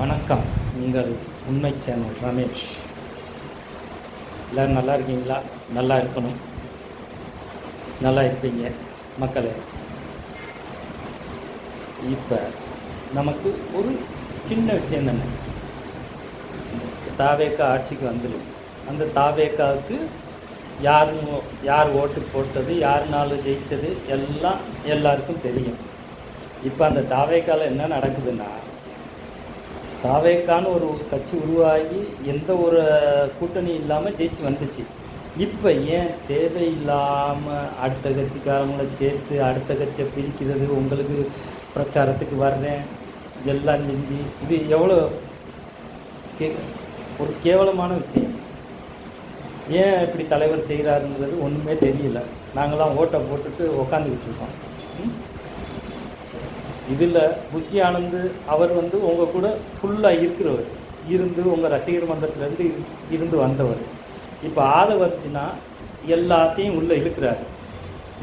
வணக்கம். உங்கள் உண்மை சேனல் ரமேஷ். எல்லோரும் நல்லா இருக்கீங்களா? நல்லா இருக்கணும். நல்லா இருப்பீங்க மக்களே. இப்போ நமக்கு ஒரு சின்ன விஷயம் தானே, தாவேக்கா ஆட்சிக்கு வந்துருச்சு. அந்த தாவேக்காவுக்கு யார் ஓட்டு போட்டது, யாருனாலும் ஜெயித்தது எல்லாம் எல்லாருக்கும் தெரியும். இப்போ அந்த தாவேக்காவில் என்ன நடக்குதுன்னா, தாவேக்கான்னு ஒரு கட்சி உருவாகி எந்த ஒரு கூட்டணி இல்லாமல் ஜெயிச்சு வந்துச்சு. இப்போ ஏன் தேவையில்லாமல் அடுத்த கட்சிக்காரங்களை சேர்த்து அடுத்த கட்சியை பிரிக்கிறது, உங்களுக்கு பிரச்சாரத்துக்கு வர்றேன் எல்லாம் செஞ்சு, இது எவ்வளோ ஒரு கேவலமான விஷயம். ஏன் இப்படி தலைவர் செய்கிறாருங்கிறது ஒன்றுமே தெரியல. நாங்களாம் ஓட்டை போட்டுட்டு உக்காந்துக்கிட்டு இருக்கோம். இதில் புஷி ஆனந்த் அவர் உங்கள் கூட ஃபுல்லாக இருக்கிறவர், உங்கள் ரசிகர் மன்றத்திலேருந்து இருந்து வந்தவர். இப்போ ஆதவர்ச்சினா எல்லாத்தையும் உள்ளே இழுக்கிறாரு.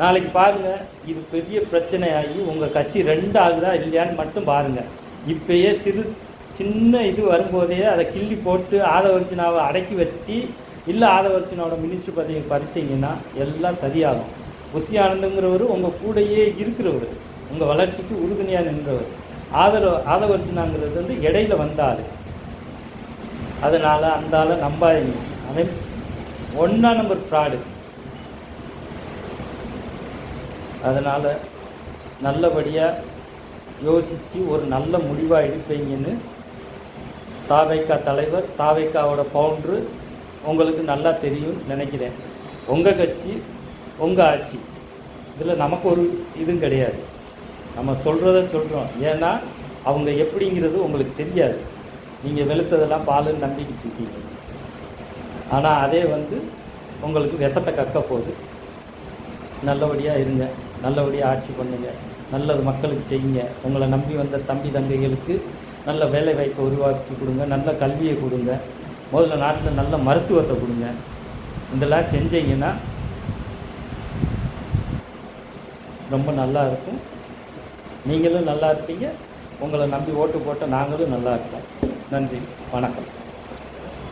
நாளைக்கு பாருங்கள், இது பெரிய பிரச்சனையாகி உங்கள் கட்சி 2 ஆகுதா இல்லையான்னு மட்டும் பாருங்கள். இப்போயே சின்ன இது வரும்போதே அதை கிள்ளி போட்டு ஆதவர்ச்சினாவை அடக்கி வச்சு, இல்லை ஆதவர்ச்சினாவோட மினிஸ்டர் பதவியை பறிச்சிங்கன்னா எல்லாம் சரியாகும். புஷி ஆனந்துங்கிறவர் உங்கள் கூடையே இருக்கிறவர், உங்கள் வளர்ச்சிக்கு உறுதுணையாக நின்றவர். ஆதவர்ஜுனாங்கிறது இடையில வந்தாள். அதனால் அந்த ஆளை நம்பாதீங்க. அவன் 1ஆம் நம்பர் ஃப்ராடு. அதனால் நல்லபடியாக யோசித்து ஒரு நல்ல முடிவாக எடுப்பீங்கன்னு தாவேக்கா தலைவர், தாவேக்காவோட ஃபவுண்ட்ரு உங்களுக்கு நல்லா தெரியும் நினைக்கிறேன். உங்கள் கட்சி உங்கள் ஆட்சி, இதில் நமக்கு ஒரு இதுவும் கிடையாது. நம்ம சொல்கிறத சொல்கிறோம். ஏன்னா அவங்க எப்படிங்கிறது உங்களுக்கு தெரியாது. நீங்கள் வெளுத்ததெல்லாம் பாலுன்னு நம்பிக்கிட்டு இருக்கீங்க. ஆனால் அதே உங்களுக்கு விஷத்தை கக்க போகுது. நல்லபடியாக இருங்க, நல்லபடியாக ஆட்சி பண்ணுங்கள், நல்லது மக்களுக்கு செய்யுங்க. உங்களை நம்பி வந்த தம்பி தங்கைகளுக்கு நல்ல வேலை வாய்ப்பை உருவாக்கி கொடுங்க, நல்ல கல்வியை கொடுங்க, முதல்ல நாட்டில் நல்ல மருத்துவத்தை கொடுங்க. இதெல்லாம் செஞ்சீங்கன்னா ரொம்ப நல்லா இருக்கும். நீங்களும் நல்லா இருப்பீங்க. உங்களை நம்பி ஓட்டு போட்ட நாங்களும் நல்லா இருப்போம். நன்றி, வணக்கம்.